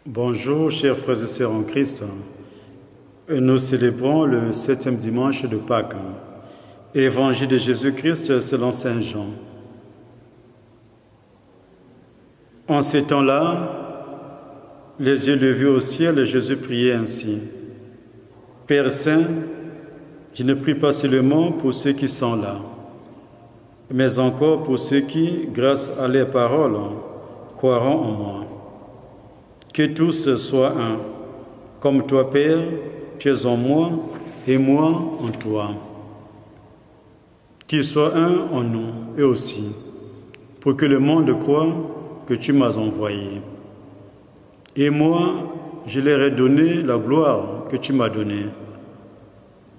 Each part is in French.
Bonjour, chers frères et sœurs en Christ. Nous célébrons le 7e dimanche de Pâques. Évangile de Jésus-Christ selon saint Jean. En ces temps-là, les yeux levés au ciel, Jésus priait ainsi. Père Saint, je ne prie pas seulement pour ceux qui sont là, mais encore pour ceux qui, grâce à leurs paroles, croiront en moi. Que tous soient un, comme toi, Père, tu es en moi et moi en toi. Qu'ils soient un en nous, eux aussi, pour que le monde croie que tu m'as envoyé. Et moi, je leur ai donné la gloire que tu m'as donnée,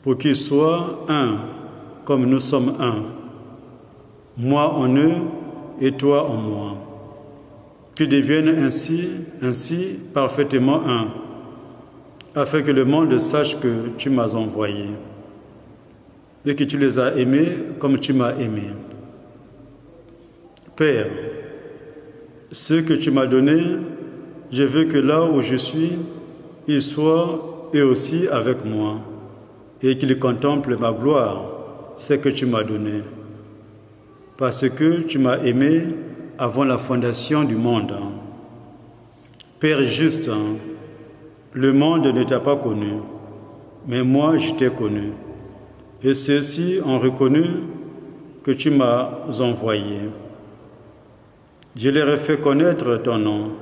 pour qu'ils soient un, comme nous sommes un, moi en eux et toi en moi. Qu'ils deviennent ainsi parfaitement un, afin que le monde sache que tu m'as envoyé et que tu les as aimés comme tu m'as aimé. Père, ceux que tu m'as donnés, je veux que là où je suis, ils soient eux aussi avec moi et qu'ils contemplent ma gloire, ce que tu m'as donné, parce que tu m'as aimé avant la fondation du monde. Père juste, le monde ne t'a pas connu, mais moi je t'ai connu. Et ceux-ci ont reconnu que tu m'as envoyé. Je leur ai fait connaître ton nom,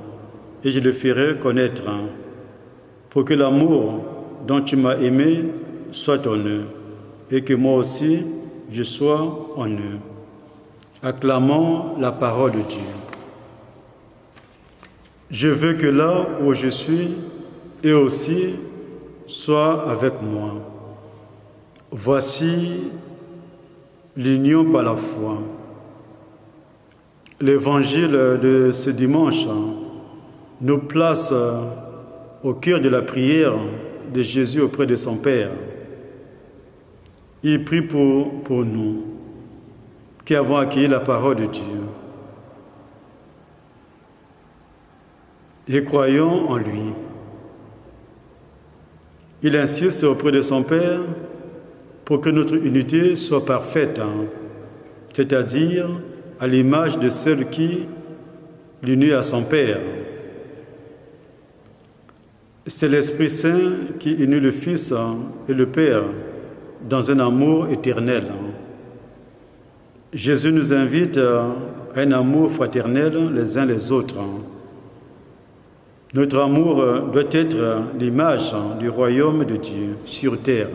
et je le ferai connaître, pour que l'amour dont tu m'as aimé soit en eux, et que moi aussi je sois en eux. Acclamons la parole de Dieu. Je veux que là où je suis, eux aussi soient avec moi. Voici l'union par la foi. L'évangile de ce dimanche nous place au cœur de la prière de Jésus auprès de son Père. Il prie pour nous qui avons accueilli la parole de Dieu et croyons en lui. Il insiste auprès de son Père pour que notre unité soit parfaite, c'est-à-dire à l'image de celle qui l'unit à son Père. C'est l'Esprit Saint qui unit le Fils et le Père dans un amour éternel. Jésus nous invite à un amour fraternel les uns les autres. Notre amour doit être l'image du royaume de Dieu sur terre.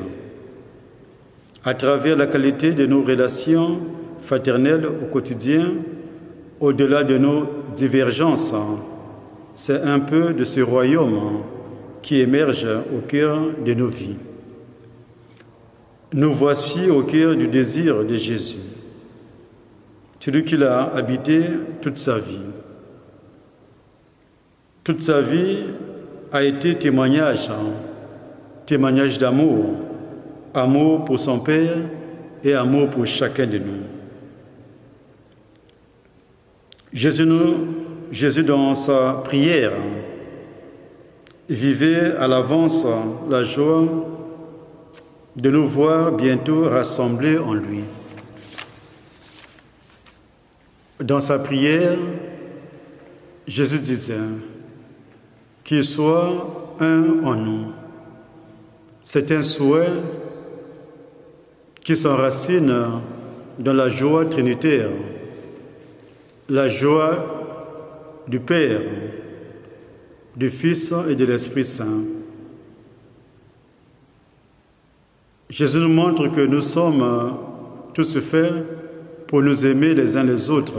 À travers la qualité de nos relations fraternelles au quotidien, au-delà de nos divergences, c'est un peu de ce royaume qui émerge au cœur de nos vies. Nous voici au cœur du désir de Jésus, celui qu'il a habité toute sa vie. Toute sa vie a été témoignage d'amour, amour pour son Père et amour pour chacun de nous. Jésus dans sa prière, vivait à l'avance la joie de nous voir bientôt rassemblés en lui. Dans sa prière, Jésus disait qu'il soit un en nous. C'est un souhait qui s'enracine dans la joie trinitaire, la joie du Père, du Fils et de l'Esprit Saint. Jésus nous montre que nous sommes tous faits pour nous aimer les uns les autres,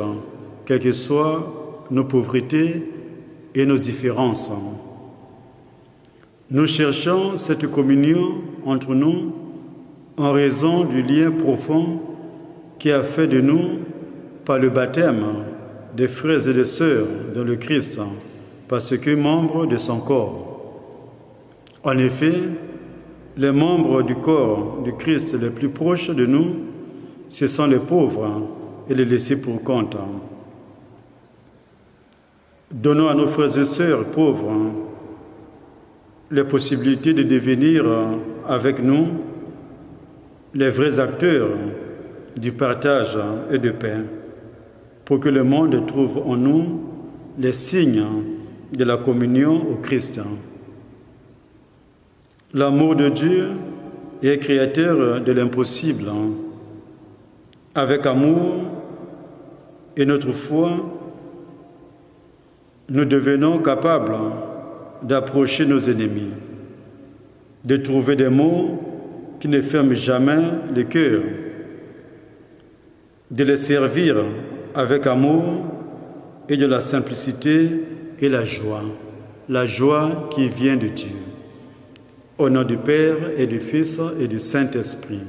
quelles que soient nos pauvretés et nos différences. Nous cherchons cette communion entre nous en raison du lien profond qui a fait de nous, par le baptême, des frères et des sœurs dans le Christ, parce que membres de son corps. En effet, les membres du corps du Christ les plus proches de nous, ce sont les pauvres et les laissés pour compte. Donnons à nos frères et sœurs pauvres les possibilités de devenir avec nous les vrais acteurs du partage et de paix, pour que le monde trouve en nous les signes de la communion au Christ. L'amour de Dieu est créateur de l'impossible. Avec amour et notre foi, nous devenons capables d'approcher nos ennemis, de trouver des mots qui ne ferment jamais le cœur, de les servir avec amour et de la simplicité et la joie qui vient de Dieu. Au nom du Père et du Fils et du Saint-Esprit.